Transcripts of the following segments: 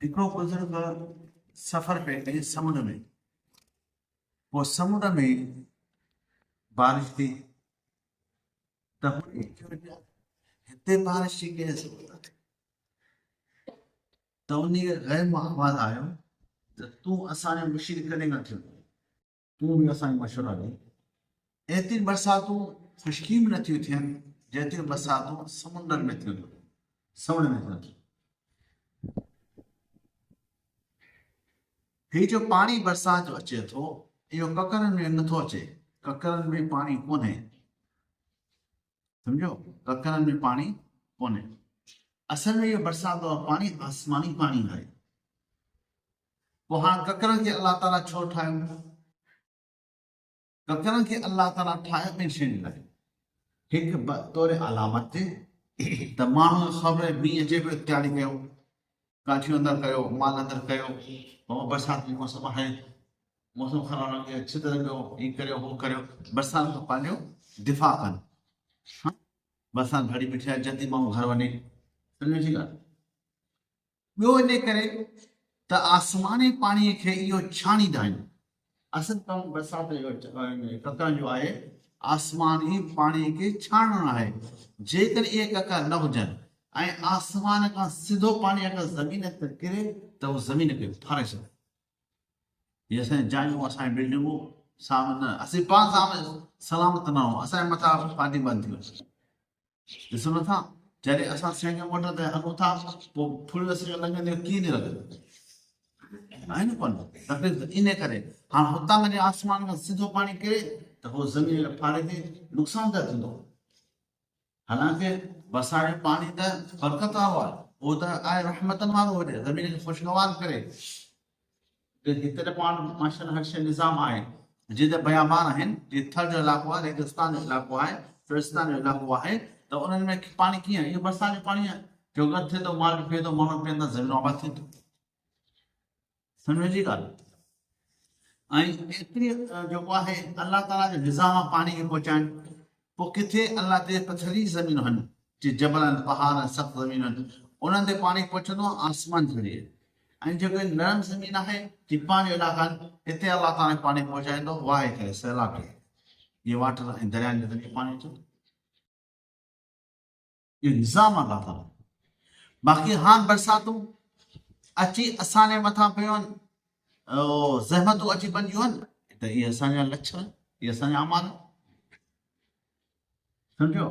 हिकिड़ो बुज़ुर्ग सफ़र पे कई समुंड में, पोइ समुंड में बारिश थी त हुन चयो हिते बारिश जी कंहिं ज़रूरत आहे। त उन ग़ैर मां आवाज़ आयो त तूं असांजो मुशीर कॾहिं न थियो, तूं बि असांजी मशवरा ॾे। एतिरी बरसातूं ख़ुश्की में नथियूं थियनि जेतिरियूं बरसातूं समुंडनि में थियूं, समुंड में थियूं। ही जो पाणी बरसात जो अचे थो इहो ककरनि में नथो अचे, ककरनि में पाणी कोन्हे, सम्झो, ककरनि में पाणी कोन्हे। असल में इहो बरसात जो पाणी आसमानी पाणी आहे। पोइ हाणे ककरनि खे अलाह ताला छो ठाहियो? ककरनि खे अलाह ताला ठाहियो ॿिनि शयुनि लाइ। हिकु तौर अलामत ते त माण्हू ख़बर मींहुं अचे पियो तयारी कयो, काठियूं अंदरि कयो, माल अंदरि कयो, बरसाति जो मौसम आहे, मौसम ख़राब लॻे, छित लॻो, हीअ करियो हो करियो, बरसाति खां पंहिंजो दिफ़ा कनि। बरसाति घड़ी बीठी आहे, जल्दी माण्हू घर वञे, सम्झो जी ॻाल्हि। ॿियो इन करे त आसमानी पाणीअ खे इहो छाणींदा आहिनि। असल कमु बरसाति जो ककरनि जो आहे आसमानी पाणीअ खे छाणणु आहे। जेकॾहिं इहे ककर न हुजनि ऐं आसमान खां सिधो पाणी अगरि ज़मीन ते किरे त उहो ज़मीन खे फाड़े छॾे। इहे असांजी जायूं, असांजी बिल्डिंगूं साम्हूं न, असीं पाण साम्हूं सलामत न आहियूं, असांजे मथां पाणी बंदि थी वञे। ॾिसो नथा, जॾहिं असां सिंग मोटर ते हलूं था पोइ फुल लॻंदे कीअं न लॻंदो आहे न, कोन तकलीफ़ इन करे। हाणे हुतां वञी आसमान खां सिधो पाणी किरे त उहो ज़मीन खे फाड़े थी, नुक़सान त थींदो। हालांकि बरसाति जो पाणी त बरकत वारो आहे, उहो त आहे रहमतनि वारो हुजे, ज़मीन खे ख़ुशगवार करे। हिते त पाण माशाल्लाह हर शइ निज़ाम आहे। जिते बयाबान आहिनि, जीअं थर जो इलाइक़ो आहे, रेगिस्तान जो इलाइक़ो आहे, फिलिस्तान जो इलाइक़ो आहे, त उन्हनि में पाणी कीअं, इहो बरसाति जो पाणी आहे, जो गॾु थिए थो, माल पीए थो, माण्हू पीअंदा, ज़मीन आबाद थिए थो। सम्झो जी ॻाल्हि। ऐं एतिरी जेको आहे अलाह ताला जो निज़ाम आहे पाणी खे पहुचाइण। पोइ किथे अलाह ते पथरी ज़मीन आहिनि, जीअं जबल आहिनि, पहाड़ आहिनि, सख़्तु ज़मीन आहिनि, उन्हनि ते पाणी पहुचंदो आहे आसमान ज़रिए। ऐं जेके नरम ज़मीन आहे, टिपान जो इलाइक़ा आहिनि, हिते अलाह ताला पाणी पहुचाईंदो वाहे करे, सैलाब खे, इहे वाटर ऐं दरियानि जे ज़रिए पाणी अचे, इहो निज़ाम आहे अलाह ताला। बाक़ी हाणे बरसातूं अची असांजे मथां पियूं आहिनि, ज़हमतूं अची पवंदियूं आहिनि, त इहे असांजा लक्षण, इहे असांजा अमाल, सम्झो।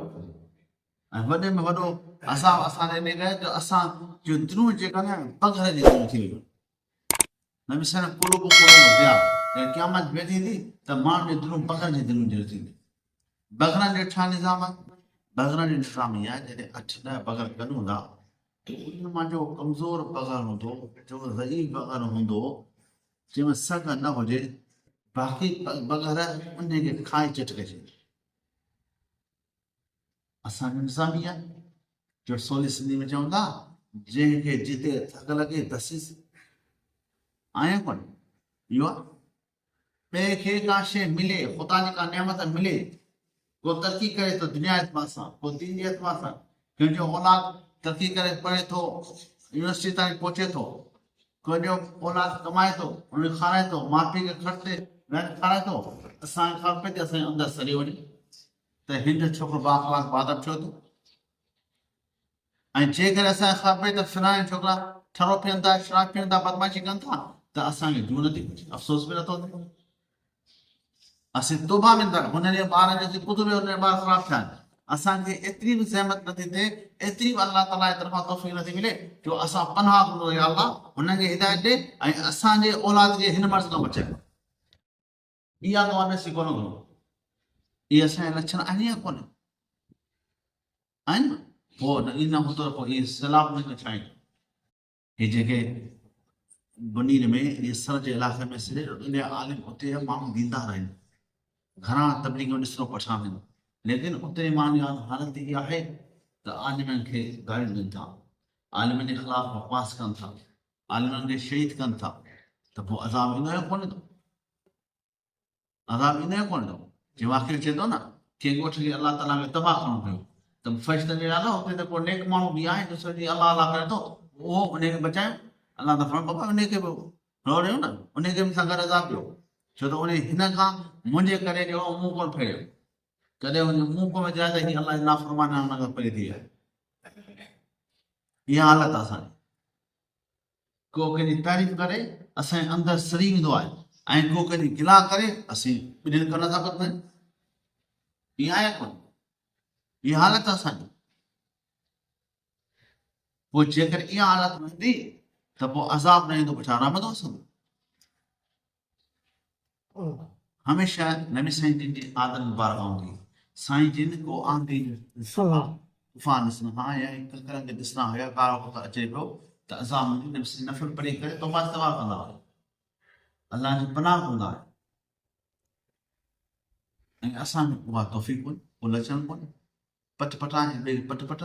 ऐं वॾे में वॾो असांजे इन करे त असां जो दिलूं जेका न पघर जी दिलूं थी वियूं, न विसण कुलूब दिया, ऐं क़यामत वेठी थींदी त माण्हुनि जी दिलूं पघर जी दिलूं जहिड़ी थींदी। बग़रनि जो छा निज़ाम आहे? बग़रनि जो निज़ाम इहा आहे, जॾहिं 8-10 बग़र कढूं था त उन मां जो कमज़ोर बग़र हूंदो, जो ज़ईफ़ बग़र हूंदो, जंहिंमें सघ न हुजे, बाक़ी बग़र उन खे खाए चिटके छॾे। असांजो निज़ाम इहा आहे, जो सोली सिंधी में चवंदा, जंहिंखे जिते थक लॻे दसीस आया कोन, इहो आहे। ॿिए खे का शइ मिले, ख़ुदा जी का नेमत मिले, को तरक़ी करे थो दुनिया जे एतबार सां, को दीन जे एतबार सां, कंहिंजो औलाद तरक़ी करे पढ़े थो, यूनिवर्सिटी ताईं पहुचे थो, कंहिंजो औलाद कमाए थो, उनखे खाराए थो, माउ पीउ खे खर्चे खाराए थो, असांखे खपे त असांजे अंदरि सड़ी वञे त हिन छोकिरो बाख़लाक बादब थियो थो। ऐं जेकॾहिं असांखे खपे त फिराए छोकिरा ठरो पीअनि था, शराब पीअनि था, बदमाशी कनि था, त असांखे जूं नथी पहुचे, अफ़सोस बि नथो थिए। असीं तौबा में था, हुन जे ॿारनि जो ख़ुदि में हुन जा ॿार ख़राब थिया आहिनि, असांखे एतिरी बि ज़हमत नथी थिए, एतिरी बि अलाह ताला जे तरफ़ां तौफ़ीक़ नथी मिले, जो असां पनाह घुरो, या अलाह हुनखे हिदायत ॾे ऐं असांजे औलाद खे हिन मर्ज़ खां बचाए। इहा दुआ नसीब कोन घुरो, इहे असांजा लक्षण आहिनि या कोन्हे, आहिनि न? पोइ न हूंदो त पोइ इहे सैलाब में छाईंदो। हे जेके बनीर में, इहे सर जे इलाइक़े में सॼे आलिम, उते जा माण्हू दीनदार आहिनि, घणा तबलीग ॾिसणो पछाण आहिनि, लेकिन उते माण्हू जी हालत इहा आहे त आलिमनि खे गाइड ॾियनि था, आलिमनि जे ख़िलाफ़ बकवास कनि था, आलिमनि खे शहीद कनि था, त पोइ अज़ाब ईंदो या कोन्हे थो? अज़ाब ईंदो या कोन्हे थो? जीअं वाक़ियो चए थो न, कंहिं ॻोठ खे अलाह ताला खे तबाह करणो पियो, त फ़रिश्तनि जे नाला हुते त को नेक माण्हू बि आहे, ॾिसो जी अलाह अलाह करे थो, उहो उनखे बचाए, अल्लाह त फरमाए बाबा उनखे बि रोड़ियो न, उनखे बि सां गॾु अज़ाब ॾियो, छो त उन हिन खां मुंहिंजे करे ॾियो मूं कोन फेरियो, कॾहिं हुन मूं कोन विझाए त हीअ अल्लाह जे नाफ़रमान हुन खां परे थी विया। इहा हालत आहे असांजी। को कंहिंजी तारीफ़ करे असांजे अंदरि सड़ी वेंदो आहे ऐं को कंहिंजी गिला करे असीं ॿिन्हिनि खां नथा बदिलनि। इहा आहे कोन, इहा हालत आहे असांजी। पोइ जेकर इहा हालत हूंदी त पोइ अज़ाब न ईंदो, पुठियां रहमत वसंदो। हमेशह नबी साईं जिन जी आदत मुबारक हूंदी, साईं जिन को आंधी तूफान ॾिसणा, हाँ या ककरनि खे ॾिसणा हुया, कारो पतो अचे पियो त अज़ाब में नबी साईं नफ़ल पढ़ी करे तौबा इस्तग़फ़ार कंदा हुआ, अल्लाह जी पनाह कंदा हुआ। ऐं असां में उहा तौफ़ीक़ कोन्हे, उहो लचण कोन्हे, पट पटाए ॿिए पट पट